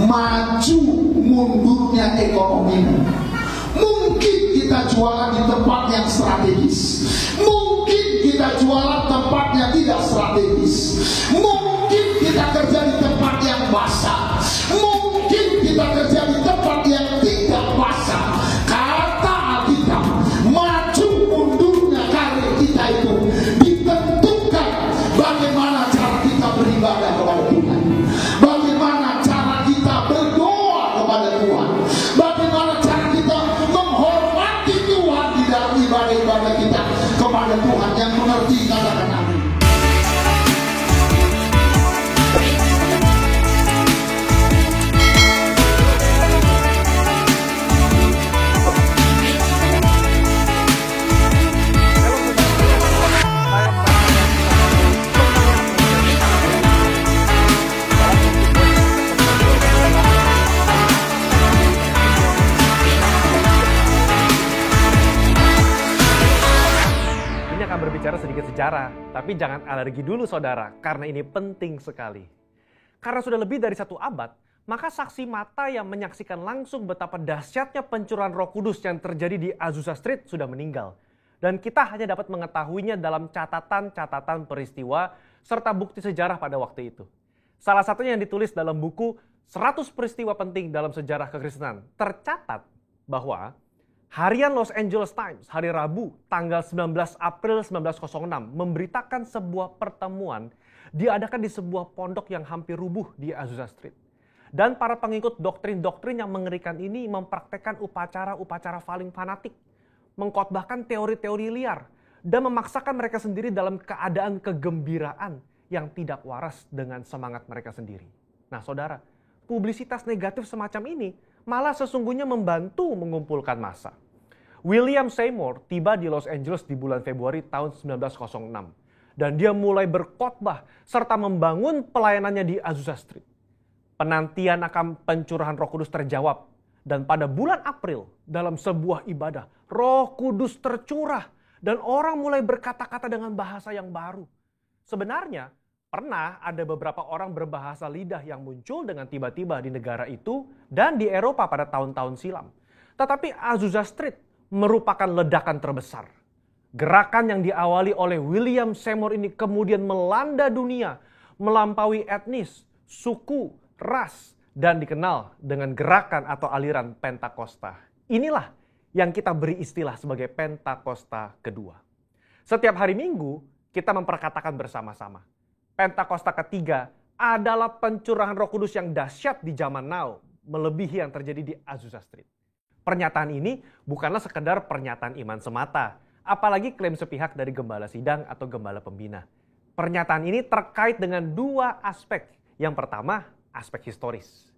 maju mundurnya ekonomi. Mungkin kita jualan di tempat yang strategis, mungkin kita jualan tempat yang tidak strategis, mungkin kita kerja di tempat yang basah, mungkin kita kerja di tempat yang tidak basah. Kata Alkitab, maju mundurnya karir kita itu ditentukan bagaimana cara kita beribadah kepada Tuhan, bagaimana cara kita berdoa kepada Tuhan, bagaimana cara kita menghormati Tuhan di dalam ibadah-ibadah kita kepada Tuhan. Yang mengerti katakan amin. Berbicara sedikit sejarah, tapi jangan alergi dulu saudara, karena ini penting sekali. Karena sudah lebih dari 1 abad, maka saksi mata yang menyaksikan langsung betapa dahsyatnya pencurahan Roh Kudus yang terjadi di Azusa Street sudah meninggal. Dan kita hanya dapat mengetahuinya dalam catatan-catatan peristiwa serta bukti sejarah pada waktu itu. Salah satunya yang ditulis dalam buku 100 peristiwa penting dalam sejarah kekristenan, tercatat bahwa Harian Los Angeles Times hari Rabu tanggal 19 April 1906 memberitakan sebuah pertemuan diadakan di sebuah pondok yang hampir rubuh di Azusa Street. Dan para pengikut doktrin-doktrin yang mengerikan ini mempraktekkan upacara-upacara paling fanatik, mengkhotbahkan teori-teori liar, dan memaksakan mereka sendiri dalam keadaan kegembiraan yang tidak waras dengan semangat mereka sendiri. Nah saudara, publisitas negatif semacam ini malah sesungguhnya membantu mengumpulkan massa. William Seymour tiba di Los Angeles di bulan Februari tahun 1906. Dan dia mulai berkhotbah serta membangun pelayanannya di Azusa Street. Penantian akan pencurahan Roh Kudus terjawab. Dan pada bulan April dalam sebuah ibadah, Roh Kudus tercurah. Dan orang mulai berkata-kata dengan bahasa yang baru. Sebenarnya pernah ada beberapa orang berbahasa lidah yang muncul dengan tiba-tiba di negara itu dan di Eropa pada tahun-tahun silam. Tetapi Azusa Street merupakan ledakan terbesar. Gerakan yang diawali oleh William Seymour ini kemudian melanda dunia, melampaui etnis, suku, ras, dan dikenal dengan gerakan atau aliran Pentakosta. Inilah yang kita beri istilah sebagai Pentakosta kedua. Setiap hari Minggu, kita memperkatakan bersama-sama, Pentakosta ketiga adalah pencurahan Roh Kudus yang dahsyat di zaman now, melebihi yang terjadi di Azusa Street. Pernyataan ini bukanlah sekedar pernyataan iman semata, apalagi klaim sepihak dari gembala sidang atau gembala pembina. Pernyataan ini terkait dengan 2 aspek. Yang pertama, aspek historis.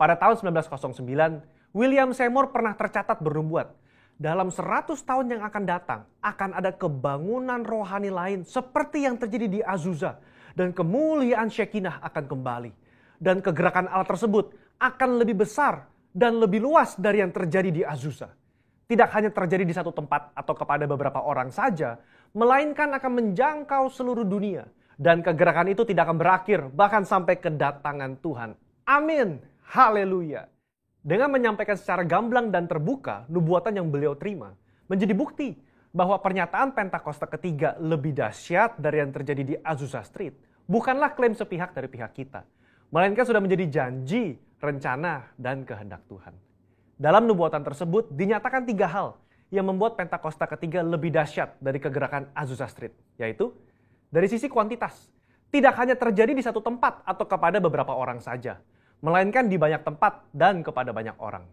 Pada tahun 1909, William Seymour pernah tercatat bernubuat, dalam 100 tahun yang akan datang, akan ada kebangunan rohani lain seperti yang terjadi di Azusa, dan kemuliaan Shekinah akan kembali. Dan kegerakan Allah tersebut akan lebih besar dan lebih luas dari yang terjadi di Azusa. Tidak hanya terjadi di satu tempat atau kepada beberapa orang saja, melainkan akan menjangkau seluruh dunia. Dan kegerakan itu tidak akan berakhir, bahkan sampai kedatangan Tuhan. Amin. Haleluya. Dengan menyampaikan secara gamblang dan terbuka nubuatan yang beliau terima, menjadi bukti bahwa pernyataan Pentakosta ketiga lebih dahsyat dari yang terjadi di Azusa Street, bukanlah klaim sepihak dari pihak kita, melainkan sudah menjadi janji, rencana, dan kehendak Tuhan. Dalam nubuatan tersebut dinyatakan 3 hal yang membuat Pentakosta ketiga lebih dahsyat dari kegerakan Azusa Street, yaitu dari sisi kuantitas, tidak hanya terjadi di satu tempat atau kepada beberapa orang saja, melainkan di banyak tempat dan kepada banyak orang.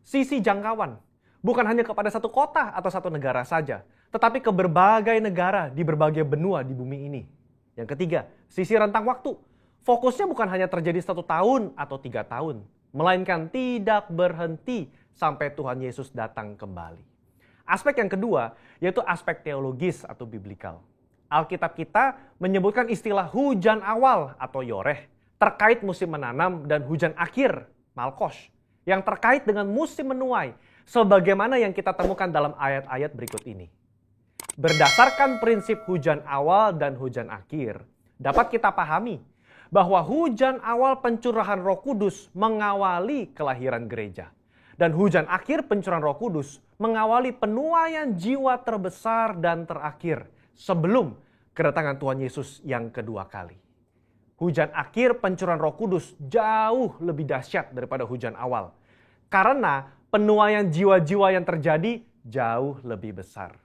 Sisi jangkauan, bukan hanya kepada satu kota atau satu negara saja, tetapi ke berbagai negara di berbagai benua di bumi ini. Yang ketiga, sisi rentang waktu. Fokusnya bukan hanya terjadi 1 tahun atau 3 tahun, melainkan tidak berhenti sampai Tuhan Yesus datang kembali. Aspek yang kedua, yaitu aspek teologis atau biblikal. Alkitab kita menyebutkan istilah hujan awal atau yoreh, terkait musim menanam, dan hujan akhir, malkos, yang terkait dengan musim menuai, sebagaimana yang kita temukan dalam ayat-ayat berikut ini. Berdasarkan prinsip hujan awal dan hujan akhir, dapat kita pahami bahwa hujan awal pencurahan Roh Kudus mengawali kelahiran gereja. Dan hujan akhir pencurahan Roh Kudus mengawali penuaian jiwa terbesar dan terakhir sebelum kedatangan Tuhan Yesus yang kedua kali. Hujan akhir pencurahan Roh Kudus jauh lebih dahsyat daripada hujan awal. Karena penuaian jiwa-jiwa yang terjadi jauh lebih besar.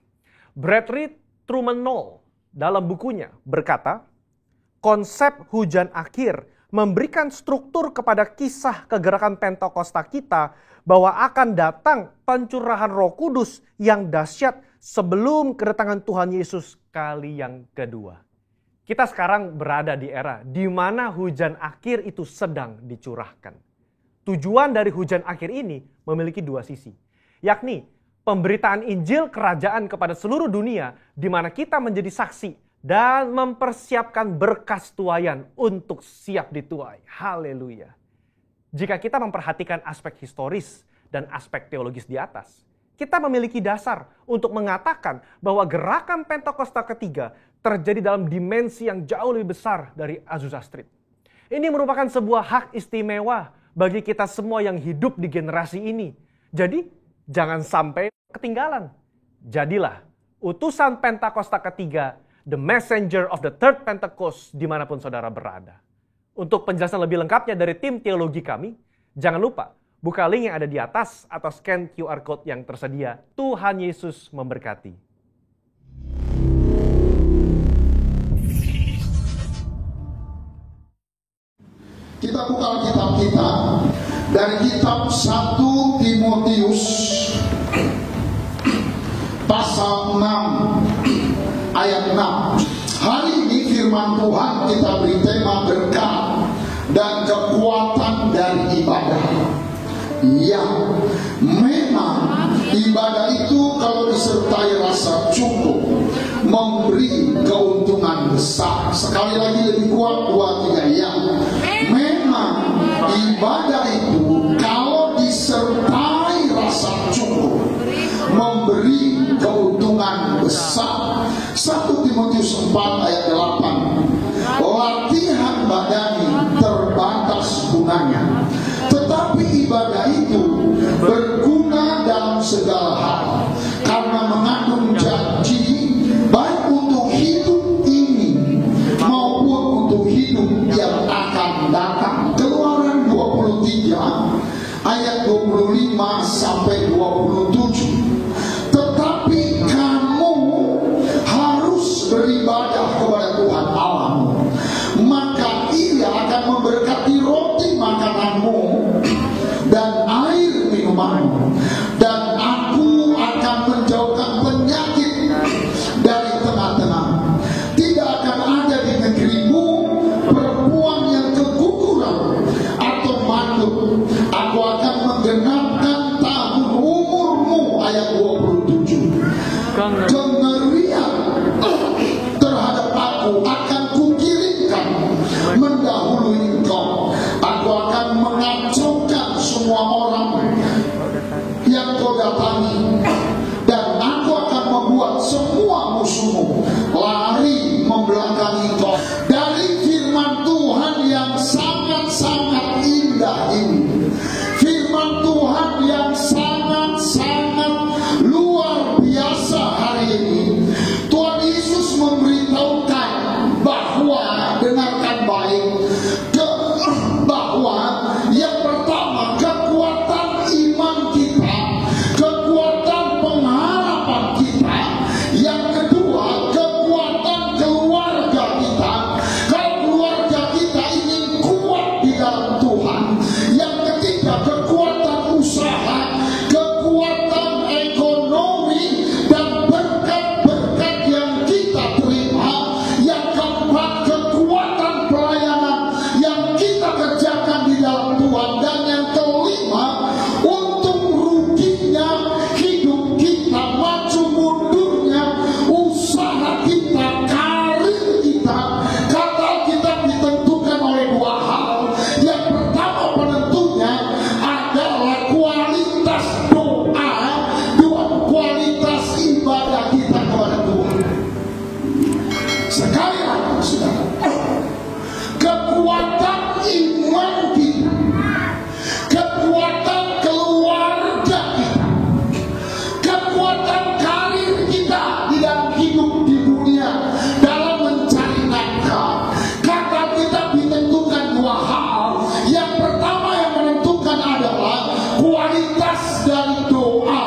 Bradley Truman Noll dalam bukunya berkata, konsep hujan akhir memberikan struktur kepada kisah kegerakan Pentakosta kita bahwa akan datang pencurahan Roh Kudus yang dahsyat sebelum kedatangan Tuhan Yesus kali yang kedua. Kita sekarang berada di era di mana hujan akhir itu sedang dicurahkan. Tujuan dari hujan akhir ini memiliki dua sisi, yakni pemberitaan Injil Kerajaan kepada seluruh dunia di mana kita menjadi saksi dan mempersiapkan berkas tuaian untuk siap dituai. Haleluya. Jika kita memperhatikan aspek historis dan aspek teologis di atas, kita memiliki dasar untuk mengatakan bahwa gerakan Pentakosta ketiga terjadi dalam dimensi yang jauh lebih besar dari Azusa Street. Ini merupakan sebuah hak istimewa bagi kita semua yang hidup di generasi ini. Jadi, jangan sampai ketinggalan. Jadilah utusan Pentakosta ketiga, the messenger of the third Pentecost, dimanapun saudara berada. Untuk penjelasan lebih lengkapnya dari tim teologi kami, jangan lupa buka link yang ada di atas atau scan QR Code yang tersedia. Tuhan Yesus memberkati. Kita buka kitab kita dari kitab 1 Timotius pasal 6 ayat 6. Hari ini firman Tuhan kita beri tema berkat dan kekuatan dari ibadah. Ya, memang ibadah itu kalau disertai rasa cukup memberi keuntungan besar. Sekali lagi lebih kuat, 2, 3, ya. Memang ibadah itu kalau disertai rasa cukup memberi keuntungan besar. 1 Timotius 4 ayat 8. Latihan badani terbatas gunanya, tetapi ibadah itu berguna dalam segala hal karena mengandung janji baik untuk hidup ini maupun untuk hidup yang akan datang. Keluaran 23 ayat 25 sampai 27. Tetapi kamu harus beribadah kepada Tuhan Allahmu, maka Ia akan memberkati roti makananmu dan air minumanmu, dan Aku akan menjauhkan penyakit dari tengah-tengah. Tidak akan ada di negerimu perempuan yang keguguran atau mandul. Aku akan menggenapkan tahun umurmu. Ayat 27. Kengerian terhadap Aku akan kukirimkan mendahului engkau. Aku akan mengacaukan semua orang yang kau datangi, dan Aku akan membuat semua musuhmu lari membelakangi kau. Dari firman Tuhan yang sangat-sangat indah ini, firman Tuhan yang sangat-sangat luar biasa hari ini, Tuhan Yesus memberitahukan bahwa, dengarkan baik, bahwa yang pertama kekuatan kualitas dari doa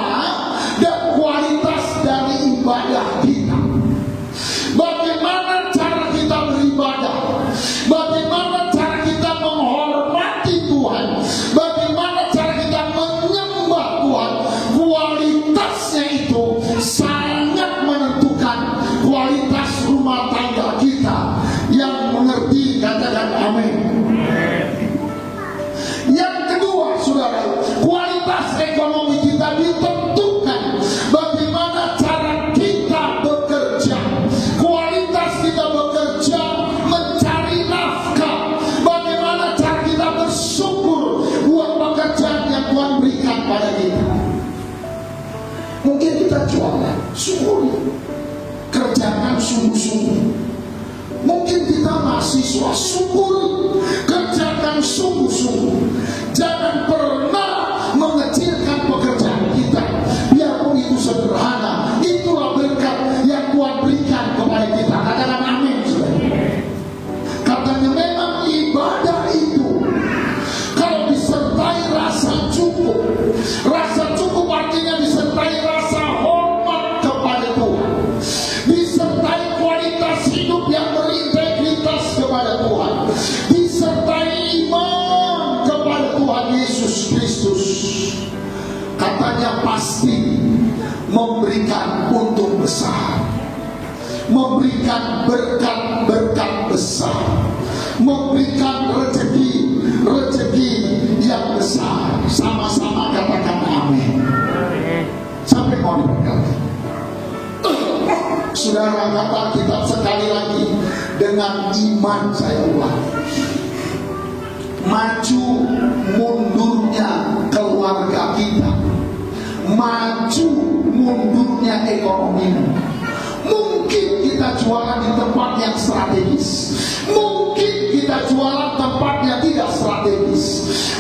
dan kualitas dari ibadah kita. Bagaimana cara kita beribadah, bagaimana cara kita menghormati Tuhan, bagaimana cara kita menyembah Tuhan, kualitasnya itu sangat menentukan kualitas rumah tangga kita. Yang mengerti katakan amin. Yang kedua, saudara, kualitas ekonomi kita ditentukan bagaimana cara kita bekerja. Kualitas kita bekerja mencari nafkah, bagaimana cara kita bersyukur buat pekerjaan yang Tuhan berikan pada kita. Mungkin kita jualan, syukuri, kerjakan sungguh-sungguh. Mungkin kita mahasiswa, syukuri, kerjakan sungguh-sungguh. Jangan pernah mengecilkan pekerjaan kita, biarpun itu sederhana. Itulah berkat yang Tuhan berikan kepada kita. Katakan amin, saudara. Katanya memang ibadah itu kalau disertai rasa cukup. Rasa cukup artinya disertai rasa hormat kepada Tuhan, disertai kualitas hidup yang berintegritas kepada Tuhan, disertai iman kepada Tuhan Yesus Kristus. Katanya pasti memberikan untung besar, memberikan berkat-berkat besar, memberikan rezeki yang besar. Sama-sama katakan amin. Sampai mau diberkati. Saudara, kata Kitab sekali lagi, dengan iman saya ulang, maju mundurnya keluarga kita, maju mundurnya ekonomi. Mungkin kita jualan di tempat yang strategis, mungkin kita jualan tempat yang tidak strategis,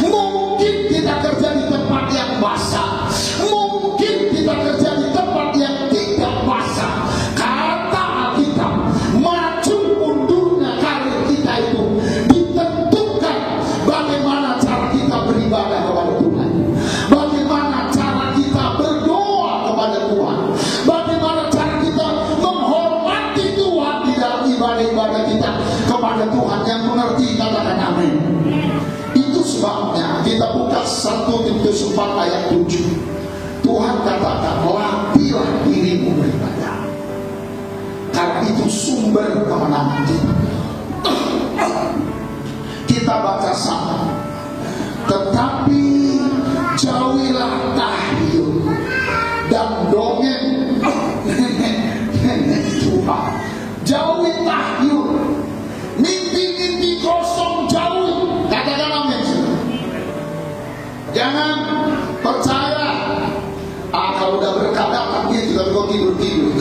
mungkin kita kerja di tempat yang basah, mungkin kita kerja di tempat yang tidak basah. Kata Alkitab, maju mundurnya karir kita itu ditentukan bagaimana cara kita beribadah kepada Tuhan, bagaimana cara kita berdoa kepada Tuhan, bagaimana cara kita menghormati Tuhan di dalam ibadah-ibadah kita kepada Tuhan. Yang mengerti katakan amin. Itu sebabnya kita buka 1 Timotius 4 ayat 7. Tuhan katakan, latihlah dirimu beribadah, karena itu sumber kemenangan kita. Kita baca sama. Tetapi jauhilah tahyul dan dongeng nenek tua. Jauhi tahyul, mimpi-mimpi kosong jauhi. Katakan amin. Jangan percaya, kalau udah berkat datang dia juga kau tidur-tidur.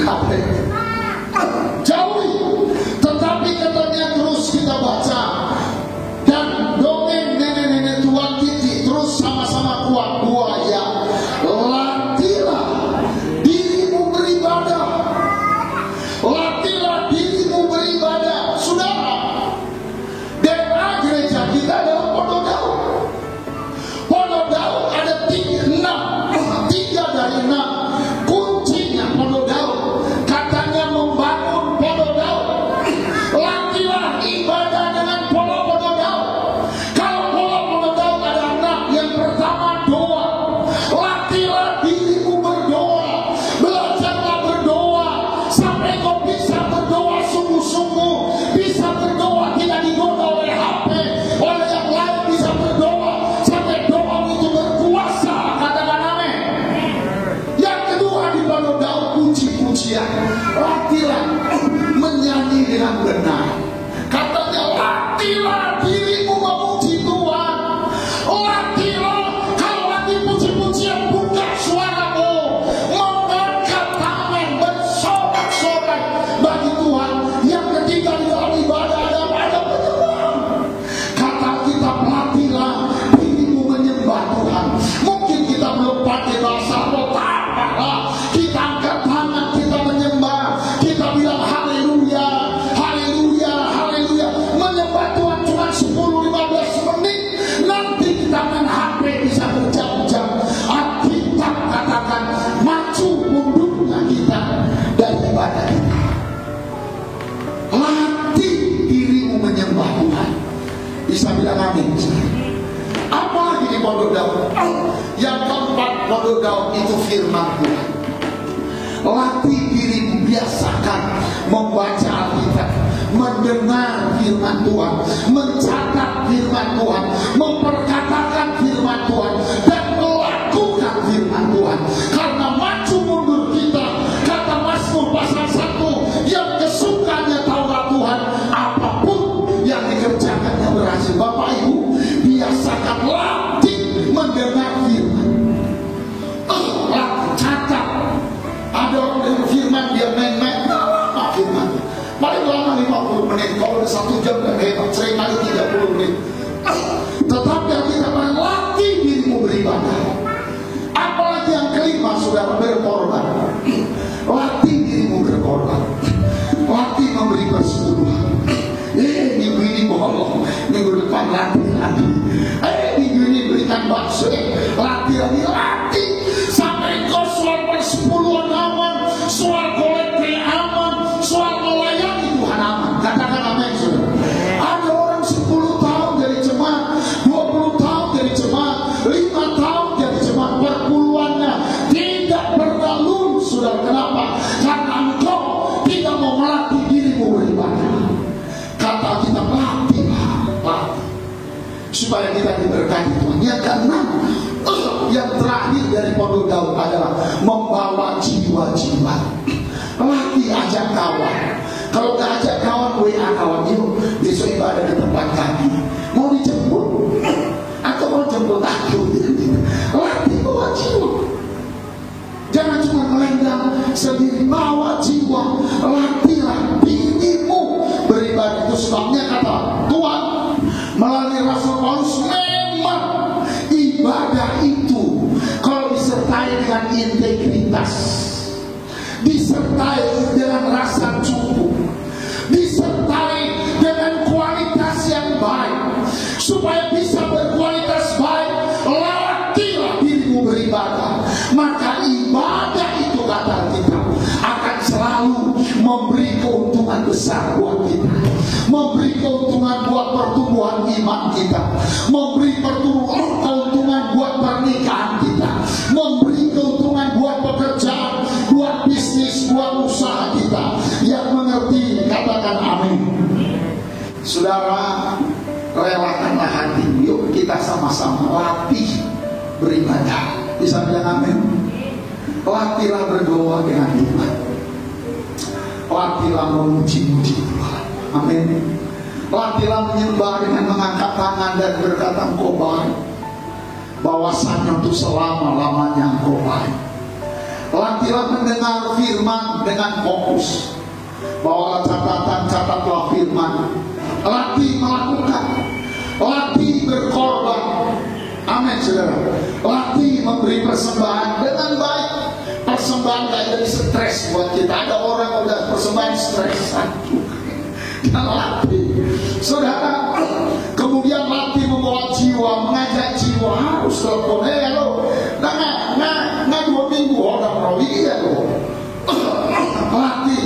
Jauhi. Tetapi katanya terus kita baca, dan dongeng nenek-nenek tua titik. Terus sama-sama kuat buaya. Latihlah dirimu beribadah. Latihlah dirimu beribadah. Saudara, DNA gereja kita adalah Pondok Daud. Pondok Daud ada 3 dari 6. Kuncinya Pondok Daud. Katanya membangun Pondok Daud. Latihlah ibadah dengan pola Pondok Daud. Kalau pola Pondok Daud ada 6. Yang pertama doa. Daud. Yang keempat, modul Daud itu firman Tuhan. Latih dirimu, biasakan membaca Alkitab, mendengar firman Tuhan, mencatat firman Tuhan, memperkatakan firman Tuhan, dan melakukan firman Tuhan. Karena maju mundur kita, kata Mazmur pasal 1, yang kesukanya Taurat Tuhan, apapun yang dikerjakannya berhasil. Bapak Ibu, biasakan latih mendengar firman. Catat. Ada orang dengan firman dia main-main, lama firman. Paling lama 50 menit. Kalau udah 1 jam gak hebat, sering kali 30 menit. Tetapi kita latih dirimu beribadah. Apalagi yang kelima, saudara, berkorban. Latih dirimu berkorban. Latih memberi persekutuan. Minggu ini bohong, minggu depan latih lagi. Minggu ini berikan bakso, latih lagi, latih sampai kau soal persepuluhan aman, soal kolekte aman, soal melayani Tuhan aman. Katakan amin, saudara. Ada orang 10 tahun jadi jemaat, 20 tahun jadi jemaat, 5 tahun jadi jemaat, perpuluhannya tidak pernah lulus, saudara. Kenapa? Karena engkau tidak mau melatih dirimu beribadah. Kata kita latih supaya kita diberkati Tuhan. Yang keenam, yang terakhir dari pondok Daud adalah membawa jiwa-jiwa. Latih, ajak kawan. Kalau gak ajak kawan, WA kawan, yuk besok ibadah di tempat kami. Mau dijemput atau mau jemput aku? Latih bawa jiwa. Jangan cuma melenggang sendiri, bawa jiwa. Latihlah dirimu beribadah. Itu sebabnya kata Tuhan melalui Rasul Paulus, memang ibadah itu kalau disertai dengan integritas, disertai dengan rasa cukup, disertai dengan kualitas yang baik, supaya bisa berkualitas baik, latihlah dirimu beribadah. Maka ibadah itu, kata kita, akan selalu memberi keuntungan besar buat kita, memberi keuntungan buat pertumbuhan iman kita, memberi keuntungan buat pernikahan kita, memberi keuntungan buat pekerjaan, buat bisnis, buat usaha kita. Yang mengerti katakan amin. Saudara, relakanlah hati. Yuk kita sama-sama latih beribadah. Bisa bilang amin. Latihlah berdoa dengan iman. Latihlah memuji-muji Tuhan. Amin. Latihlah menyembah dengan mengangkat tangan dan berkata engkau baik. Bahwasannya untuk selama-lamanya engkau baik. Latihlah mendengar firman dengan fokus. Bawalah catatan, catatlah firman. Latih melakukan. Latih berkorban. Amin, saudara. Latih memberi persembahan dengan baik. Persembahan gak jadi stres buat kita. Ada orang udah persembahan stres. Latih, saudara. Kemudian latih membawa jiwa, mengajak jiwa. Harus telepon, lo nggak 2 minggu orang merawat ya lo. Latih.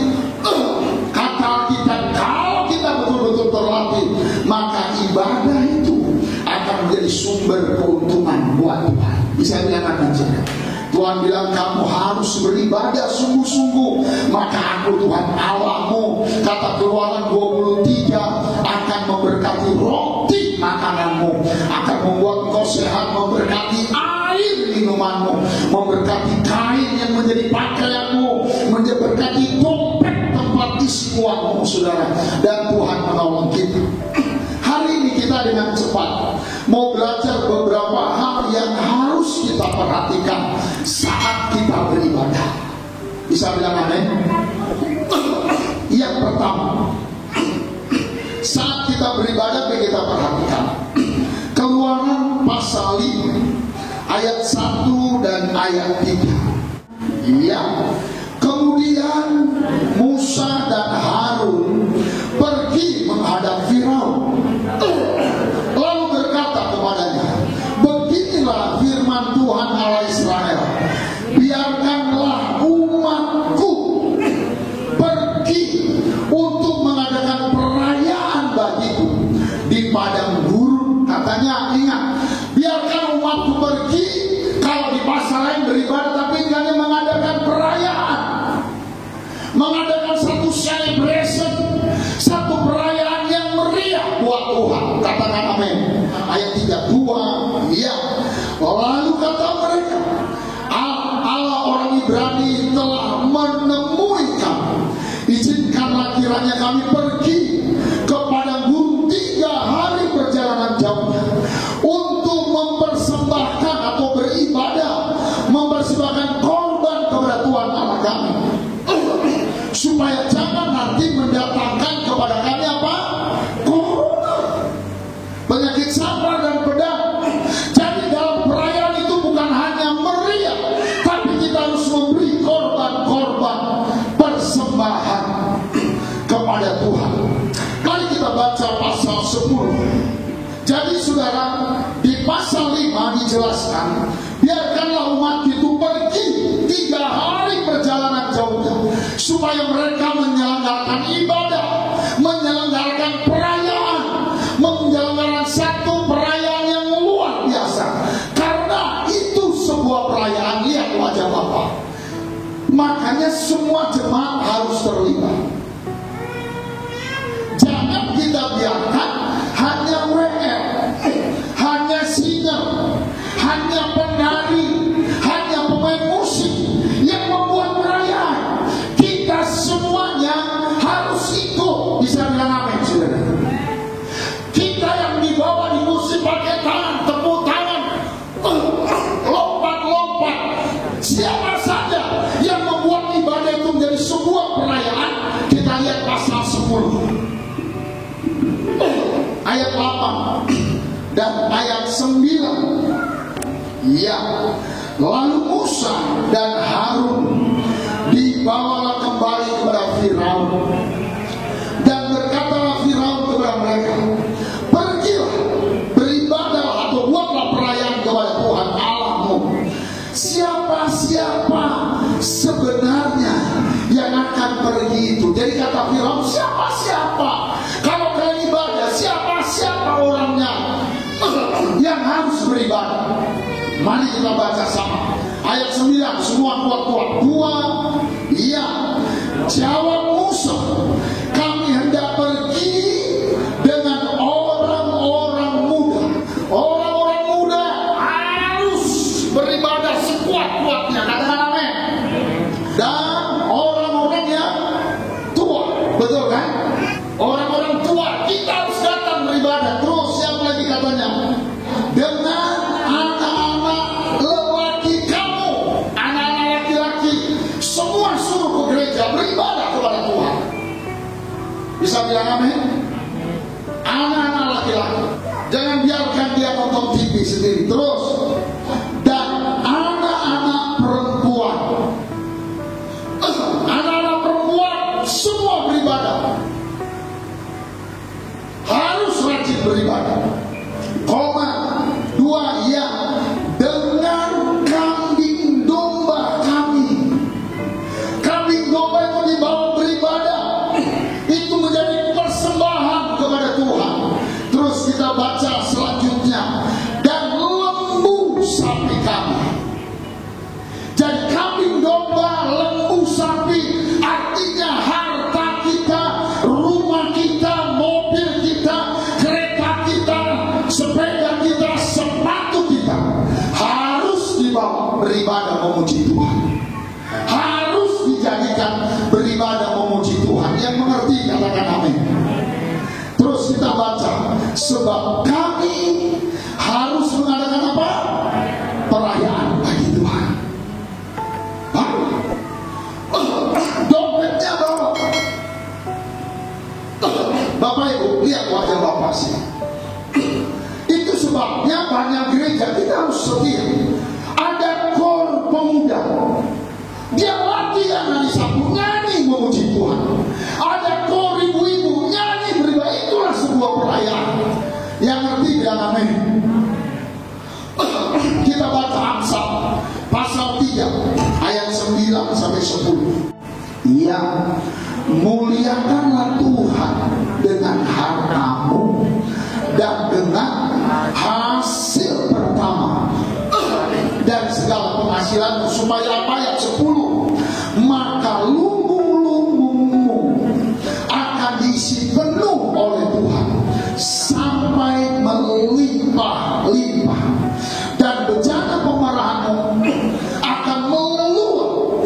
Kata kita, kalau kita betul-betul terlatih, maka ibadah itu akan menjadi sumber keuntungan buat Tuhan. Bisa bilang saja. Tuhan bilang kamu harus beribadah sungguh-sungguh, maka aku Tuhan Allahmu, kata Keluaran 23, akan memberkati roti makananmu, akan membuat kau sehat, memberkati air minumanmu, memberkati kain yang menjadi pakaianmu, memberkati dompet tempat isi uangmu, saudara. Dan Tuhan menolong kita. Hari ini kita dengan cepat mau belajar beberapa hal yang harus kita perhatikan saat kita beribadah. Bisa bilang amin? Yang pertama, saat kita beribadah, kita perhatikan Keluaran pasal 5 ayat 1 dan ayat 3. Ya, kemudian Musa dan Harun pergi menghadap Firaun, lalu berkata kepadanya, beginilah firman Tuhan Allah Israel, biarkanlah umatku pergi untuk mengadakan perayaan bagiku di padang gurun. Katanya, ingat, biarkan umatku Ibrani telah menemui kami. Izinkanlah kiranya kami pergi ke padang gurun 3 hari perjalanan jauhnya untuk mempersembahkan atau beribadah, mempersembahkan korban kepada Tuhan Allah kami, supaya jangan nanti mendatangkan kepada kami apa? Corona, penyakit sampar dan pedang. Jadi dalam perayaan itu bukan hanya meriah, tapi kita harus memberi korban-korban persembahan kepada Tuhan. Mari kita baca pasal 10. Jadi saudara, di pasal 5 dijelaskan, biarkanlah umat itu pergi 3 hari perjalanan jauhnya, supaya mereka menyelenggarakan ibadah, menyelenggarakan perayaan, menyelenggarakan satu perayaan yang luar biasa. Karena itu sebuah perayaan. Lihat wajah Bapak. Makanya semua jemaat harus terlibat. Jangan kita biarkan hanya WR, hanya singer, hanya penari, hanya pemain musik yang membuat perayaan. Kita semuanya harus ikut. Bisa bilang amin, saudara? Kita yang dibawa di musik pakai tangan, tepuk tangan, lompat-lompat. Siapa saja yang membuat ibadah itu menjadi sebuah perayaan. Kita lihat pasal 10 ayat 8 dan ayat 9. Ya, lalu Musa dan Harun dibawalah kembali kepada Firaun, dan berkatalah Firaun kepada mereka, pergilah, beribadah atau buatlah perayaan kepada Tuhan Allahmu. Siapa-siapa sebenarnya yang akan pergi itu? Jadi kata Firaun, siapa-siapa? Kalau kalian ibadah, siapa-siapa orangnya yang harus beribadah? Mari kita baca sama. Ayat 9, semua kuat-kuat. 2, ya. Jawab Musa, kami hendak pergi dengan orang-orang muda. Orang-orang muda harus beribadah sekuat-kuatnya. Katakan amin. Dan orang-orang yang tua. Betul kan? Orang-orang tua, kita harus datang beribadah. Terus siapa lagi katanya? Dengan anak-anak lelaki kamu, anak-anak laki-laki, semua suruh ke gereja beribadah kepada Tuhan. Bisa bilang amin? Anak-anak laki-laki, jangan biarkan dia nonton TV sendiri. Terus, dan anak-anak perempuan, anak-anak perempuan semua beribadah. Harus rajin beribadah. 2, ya, dengan kambing domba kami. Kambing domba itu dibawa beribadah. Itu menjadi persembahan kepada Tuhan. Terus kita baca selanjutnya, dan lembu sapi kami. Jadi kambing domba, lembu sapi, artinya harta kita, rumah kita, mobil kita, kereta kita, sepeda kita, sepatu kita harus dibawa beribadah memuji Tuhan. Harus dijadikan beribadah memuji Tuhan. Yang mengerti katakan amin. Terus kita baca, sebab kami harus mengadakan apa? Perayaan bagi Tuhan. Dompetnya bawa. Bapak Ibu, lihat wajah Bapak sih. Itu sebabnya banyak gereja kita harus setia. Ada kor pemuda, dia latihan hari Sabtu nyanyi memuji Tuhan. Ada kor ibu-ibu nyanyi beribadah. Itulah sebuah perayaan. Yang ngerti bilang amin. Kita baca Amsal pasal 3 ayat 9 sampai 10. Ya, muliakanlah Tuhan dengan hartamu dan dengan hasil pertama dan segala penghasilan, supaya ayat 10, maka lumbung-lumbungmu akan diisi penuh oleh Tuhan sampai melimpah-limpah, dan bejana pemarahanmu akan meluap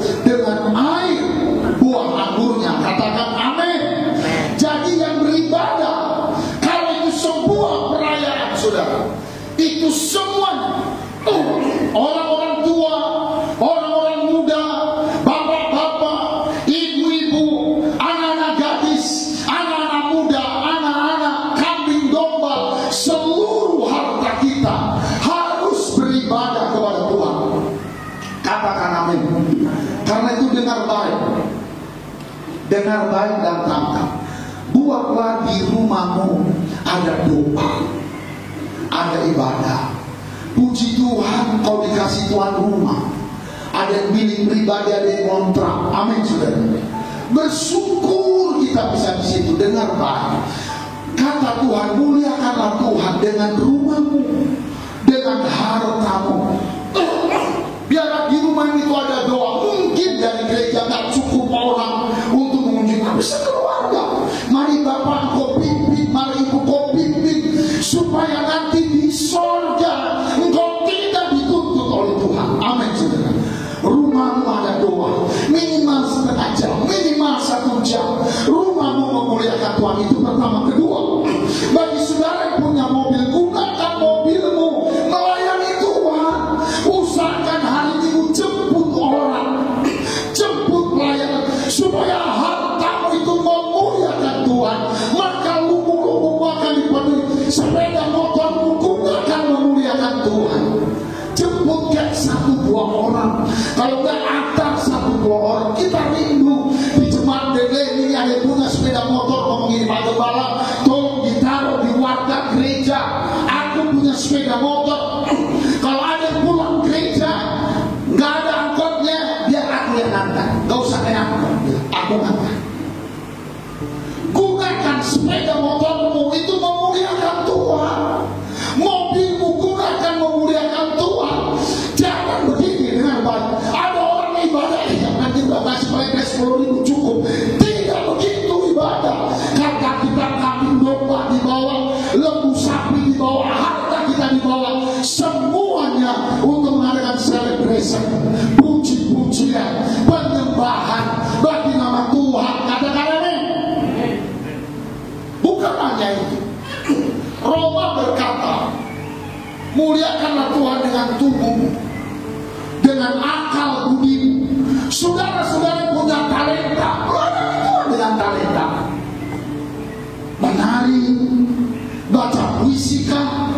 beribadah kepada Tuhan. Katakan amin. Karena itu dengar baik. Dengar baik dan tangkap. Buatlah di rumahmu ada doa, ada ibadah. Puji Tuhan, kau dikasih Tuhan rumah. Ada yang milik pribadi, ada yang kontrak. Amin, saudara. Bersyukur kita bisa di situ. Dengar baik. Kata Tuhan, muliakanlah Tuhan dengan rumahmu, dengan hartamu. Biar di rumah itu ada doa. Mungkin dari gereja tak cukup orang untuk mengunjungi, bisa keluarga. Mari Bapak kau pimpin, mari Ibu kau pimpin, supaya nanti di sorga engkau tidak dituntut oleh Tuhan. Amin, saudara. Rumahmu ada doa, minimal setengah jam, minimal 1 jam. Rumahmu memuliakan Tuhan, itu pertama. Kedua, bagi saudara yang punya mobil, gunakan mobilmu melayani Tuhan. Usahakan hari Minggu jemput orang, jemput pelayanan, supaya hartamu itu memuliakan Tuhan. Maka lumu-lumu akan dipenuhi. Sepeda motormu gunakan memuliakan Tuhan. Jemput kayak 1-2 orang. Kalau nggak antar 1-2 orang. Kita rindu di jemaat Dele ini ada punya sepeda motor. Ngomong ini Pak Gembala, tolong ditaruh di warga gereja. Aku punya sepeda motor. Kalau ada yang pulang gereja nggak ada angkotnya, biar aku yang antar. Nggak usah kayak aku antar. Gunakan sepeda motormu itu memuliakan Tuhan. Mobilmu gunakan memuliakan Tuhan. Jangan begini dengan baik. Ada orang ibadah yang nanti Bapak supaya 10.000 cukup. Tidak begitu ibadah. Karena kita kambing domba di bawah, lembu sapi di bawah, harta kita di bawah. Semuanya untuk mengadakan celebration, puji-pujian, penyembahan bagi nama Tuhan. Katakan amin. Bukan hanya itu. Roma berkata, muliakanlah Tuhan dengan tubuhmu, dengan akal budimu. Saudara-saudara punya talenta, muliakan Tuhan dengan talenta. Menari, baca puisi kah,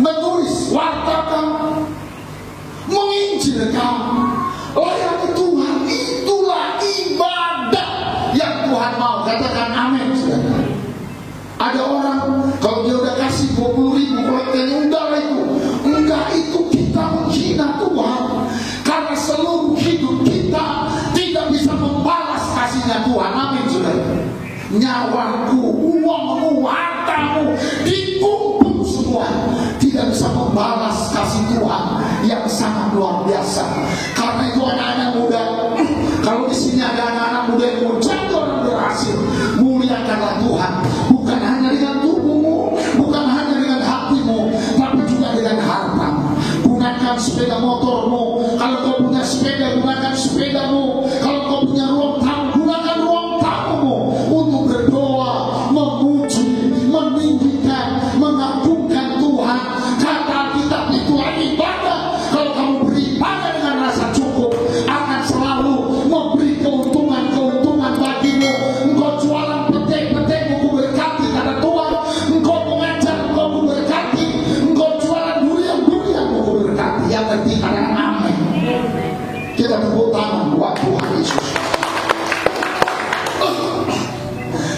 menulis warta kah, menginjil kah, layani Tuhan. Itulah ibadah yang Tuhan mau. Katakan amin, saudara. Ada orang kalau dia udah kasih 20.000 kolektornya udahlah itu. Enggak, itu kita menghina Tuhan. Karena seluruh hidup kita tidak bisa membalas kasihnya Tuhan. Amin, saudara. Nyawaku, uangmu, hartamu dikumpul semua, tidak bisa membalas kasih Tuhan yang sangat luar biasa. Karena itu anak-anak muda, kalau di sini ada anak-anak muda yang mau jadi orang berhasil, muliakanlah Tuhan. Bukan hanya dengan tubuhmu, bukan hanya dengan hatimu, tapi juga dengan hartamu. Gunakan sepeda motormu. Kalau kau punya sepeda, gunakan sepedamu. Kalau kau punya ruang tamu, gunakan ruang tamumu untuk berdoa, memuji, meninggikan, mengagungkan Tuhan. Kata kita itulah ibadah. Kalau kamu beribadah dengan rasa cukup, akan selalu memberi keuntungan bagimu. Engkau jualan petek-petekmu, ku berkati, kata Tuhan. Engkau mengajar, engkau ku berkati. Engkau jualan durian-durian, ku berkati. Yang penting ada amin. Kita tepuk tangan buat Tuhan Yesus.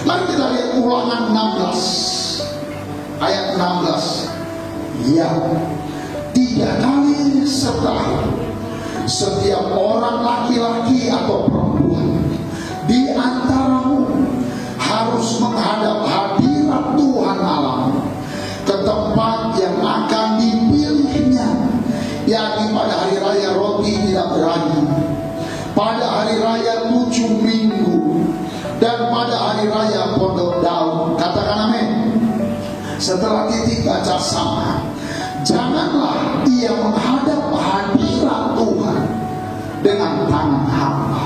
Mari kita lihat Ulangan 16 ayat 16. Ya, 3 kali setahun setiap orang laki-laki atau perempuan di antaramu harus menghadap hadirat Tuhan Allah ke tempat yang akan dipilihnya, yakni pada hari raya roti tidak beragi, pada hari raya 7 minggu, dan pada hari raya pondok daun. Katakan amin. Setelah titik baca sama, janganlah ia menghadap hadirat Tuhan dengan tangan hamba.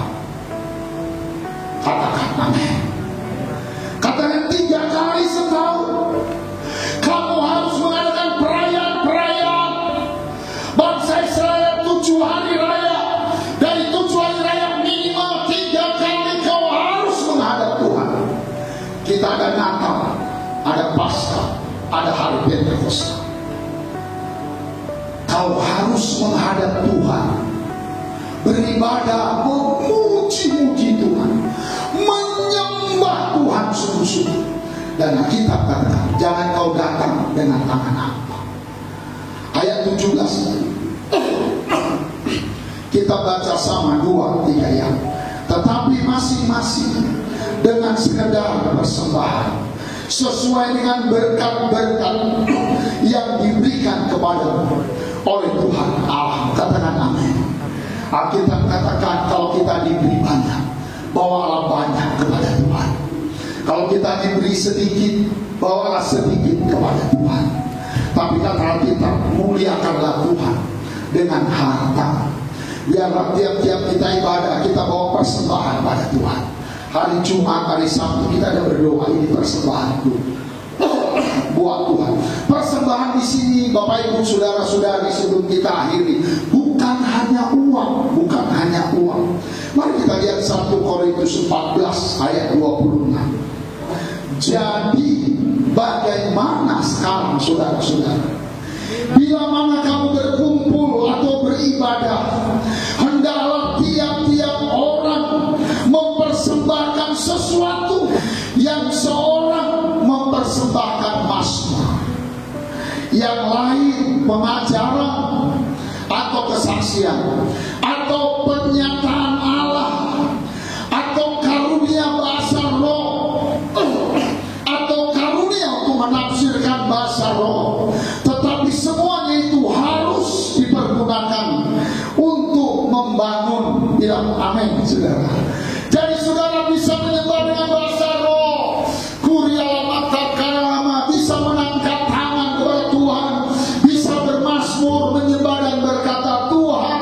Katakan amin. Katakan 3 kali setahun kamu harus mengadakan perayaan-perayaan bangsa Israel. 7 hari raya. Dari 7 hari raya minimal 3 kali kau harus menghadap Tuhan. Kita ada Natal, ada Paskah, ada hari Pentakosta. kau harus menghadap Tuhan, beribadah, memuji-muji Tuhan, menyembah Tuhan sungguh-sungguh. Dan Alkitab katakan, jangan kau datang dengan tangan hampa. Ayat 17 kita baca sama 2-3 ayat. Tetapi masing-masing dengan sekedar persembahan sesuai dengan berkat-berkat yang diberikan kepadamu oleh Tuhan Allah. Katakan amin. Alkitab katakan, kalau kita diberi banyak, bawalah banyak kepada Tuhan. Kalau kita diberi sedikit, bawalah sedikit kepada Tuhan. Tapi kata Alkitab, muliakanlah Tuhan dengan harta. Biarlah tiap-tiap kita ibadah, kita bawa persembahan pada Tuhan. Hari Jumat, hari Sabtu kita ada berdoa, ini persembahanku buat Tuhan. Persembahan di sini, Bapak Ibu, saudara-saudari, sebelum kita akhiri, bukan hanya uang, bukan hanya uang. Mari kita lihat 1 Korintus 14 ayat 26. Jadi bagaimana sekarang, saudara-saudara? Bila mana kamu berkumpul atau beribadah, hendaklah tiap-tiap orang mempersembahkan sesuatu. Yang seorang mempersembahkan mazmur, yang lain pengajaran atau kesaksian, atau pernyataan Allah, atau karunia bahasa roh, atau karunia untuk menafsirkan bahasa roh. Tetapi semuanya itu harus dipergunakan untuk membangun. Bilang amin, saudara. Jadi saudara bisa menyembah dengan bahasa roh, bisa mengangkat tangan kepada Tuhan, bisa bermazmur, menyembah dan berkata, Tuhan,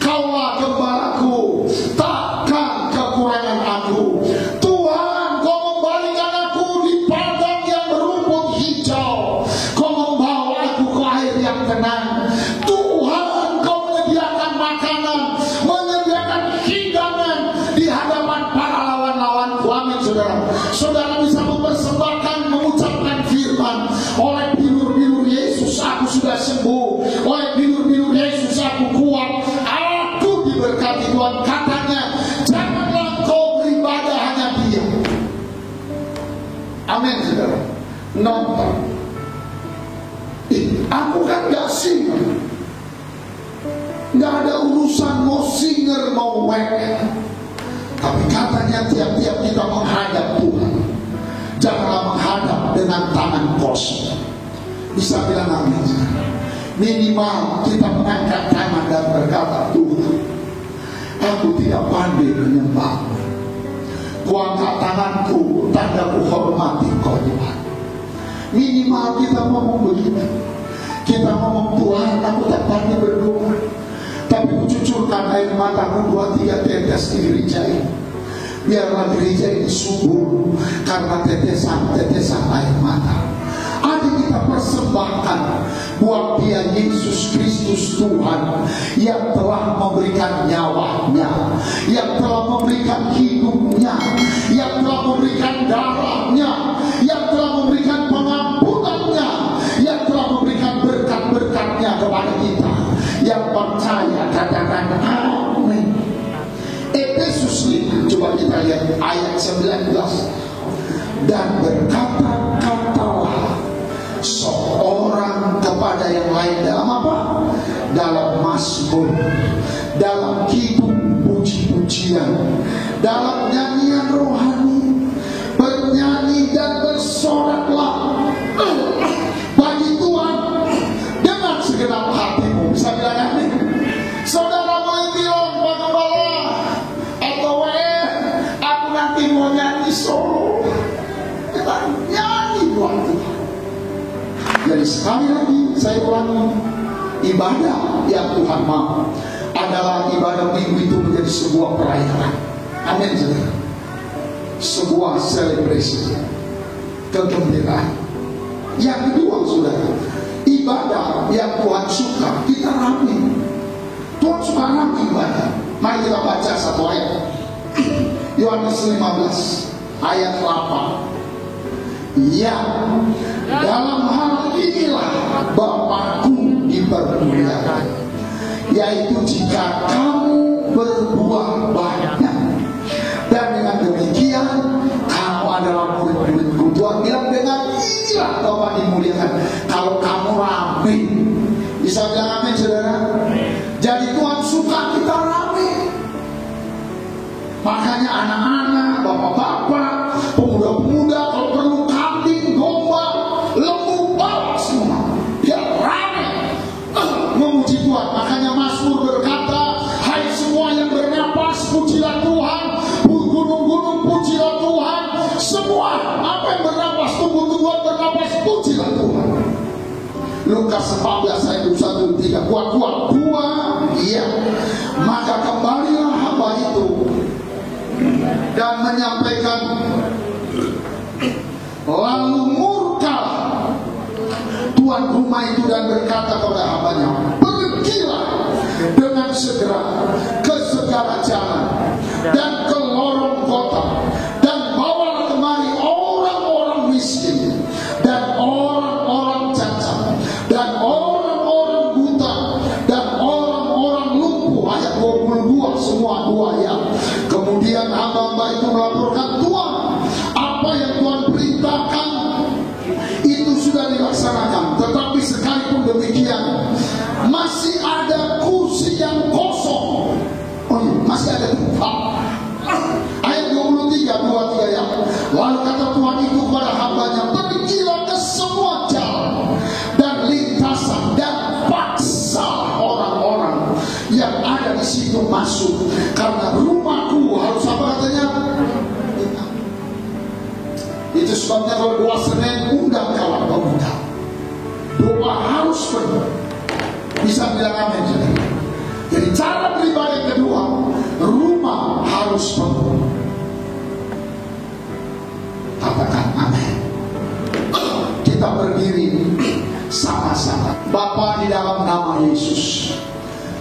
Kaulah gembalaku, takkan kekurangan aku. Tuhan, Kau membalikan aku di padang yang berumput hijau, Kau membawa aku ke air yang tenang. Tuhan, Kau menyediakan makanan, menyediakan hidangan di hadapan para lawan-lawanku. Amin, saudara. Saudara bisa mempersembahkan, mengucapkan firman, oleh bilur-bilur Yesus aku sudah sembuh, oleh bilur-bilur Yesus aku kuat, aku diberkati Tuhan. Katanya, janganlah kau beribadah hanya Dia. Amin, saudara. Nonton, aku kan gak singer, gak ada urusan mau singer mau wek. Tapi katanya tiap-tiap kita menghadap Tuhan, janganlah menghadap dengan tangan kosong. Bisa bilang amin. Minimal kita mengangkat tangan dan berkata, Tuhan, aku tidak pandai menyembah. Ku angkat tanganku, tanda ku hormati Kau Tuhan. Minimal kita ngomong begitu. Kita ngomong, Tuhan, aku tak pandai berdoa, tapi kucucurkan air mataku 2-3 tetes di gereja ini. Biarlah gereja ini subur karena tetesan-tetesan air mata. Adik kita persembahkan buat Dia, Yesus Kristus Tuhan, yang telah memberikan nyawanya, yang telah memberikan hidupnya, yang telah memberikan darahnya, yang telah memberikan pengampunannya, yang telah memberikan berkat-berkatnya kepada kita. Yang percaya katakan amin. Efesus 5, coba kita lihat ayat 19. Dan berkata-katalah seorang kepada yang lain dalam apa? Dalam mazmur, dalam kidung puji-pujian, dalam nyanyian rohani, bernyanyi dan bersoraklah bagi Tuhan dengan segenap hatimu. Bisa bilang amin. Saudara boleh bilang, Pak Gembala, atau aku nanti mau nyanyi solo. Kita nyanyi buat Tuhan. Jadi sekali lagi saya ulangi, ibadah yang Tuhan mau adalah ibadah minggu itu menjadi sebuah perayaan. Amin, saudara. Sebuah selebrasi, kegembiraan. Yang kedua, saudara, ibadah yang Tuhan suka, kita rame. Tuhan suka rame ibadah. Mari kita baca satu ayat. Yohanes 15 ayat 8. Ya, dalam hal inilah Bapakku dipermuliakan, yaitu jika kamu berbuah banyak. Dan dengan demikian kamu adalah murid-muridku. Tuhan bilang dengan inilah Bapa dimuliakan kalau kamu rame. Bisa bilang amin, saudara? Jadi Tuhan suka kita rame. Makanya anak-anak, bapak-bapak, pemuda-pemuda, kalau perlu kambing, domba, lembu, bawa semua biar rame memuji Tuhan. Makanya Mazmur berkata, hai semua yang bernapas, pujilah Tuhan. Gunung-gunung, pujilah Tuhan. Semua apa yang bernapas, tumbuh-tumbuhan bernapas, pujilah Tuhan. Lukas 14 ayat 1-3. Kuat-kuat buah, iya. Maka kembalilah hamba itu dan menyampaikan, lalu murka tuan rumah itu dan berkata kepada hambanya, pergilah dengan segera ke segala jalan dan ke lorong kota, dan bawalah kemari orang-orang miskin dan orang-orang cacat dan orang-orang buta dan orang-orang lumpuh. Ayat 22 semua dua ya. Kemudian hamba-hamba itu melaporkan, Tuhan, apa yang Tuhan perintahkan itu sudah dilaksanakan. Tetapi sekalipun demikian masih ada kursi yang kosong. Oh iya, masih ada tempat. Ayat 23 ya. Lalu kata Tuhan itu kepada hambanya, pergilah ke semua jalan dan lintasan dan paksa orang-orang yang ada di situ masuk, karena rumahku harus apa katanya? Itu sebabnya kalau doa Senin undang kawan pemuda. Doa harus penuh. Bisa bilang amin, saudara? Jadi cara beribadah yang kedua, rumah harus penuh. Katakan amin. Kita berdiri sama-sama. Bapa, di dalam nama Yesus,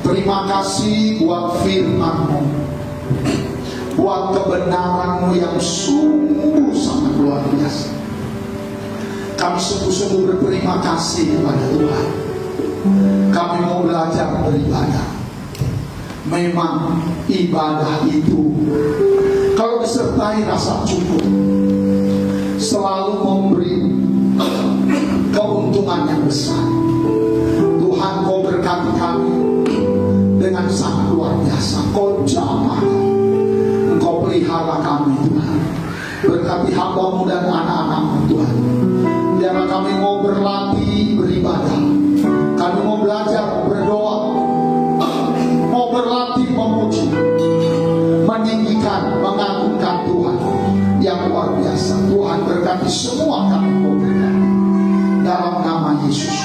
terima kasih buat firman-Mu, buat kebenaran-Mu yang sungguh sangat luar biasa. Kami sungguh-sungguh berterima kasih kepada Tuhan. Kami mau belajar beribadah. Memang ibadah itu kalau disertai rasa cukup selalu memberi keuntungan yang besar. Tuhan, Kau berkati kami dengan sangat luar biasa. Kau jamah, Engkau pelihara kami Tuhan. Berkati hamba-Mu dan anak-anak-Mu Tuhan. Biarlah kami mau berlatih beribadah. Kami mau belajar berdoa, mau berlatih memuji, meninggikan, mengagungkan Tuhan yang luar biasa. Tuhan berkati semua kami mau berkati dalam nama Yesus.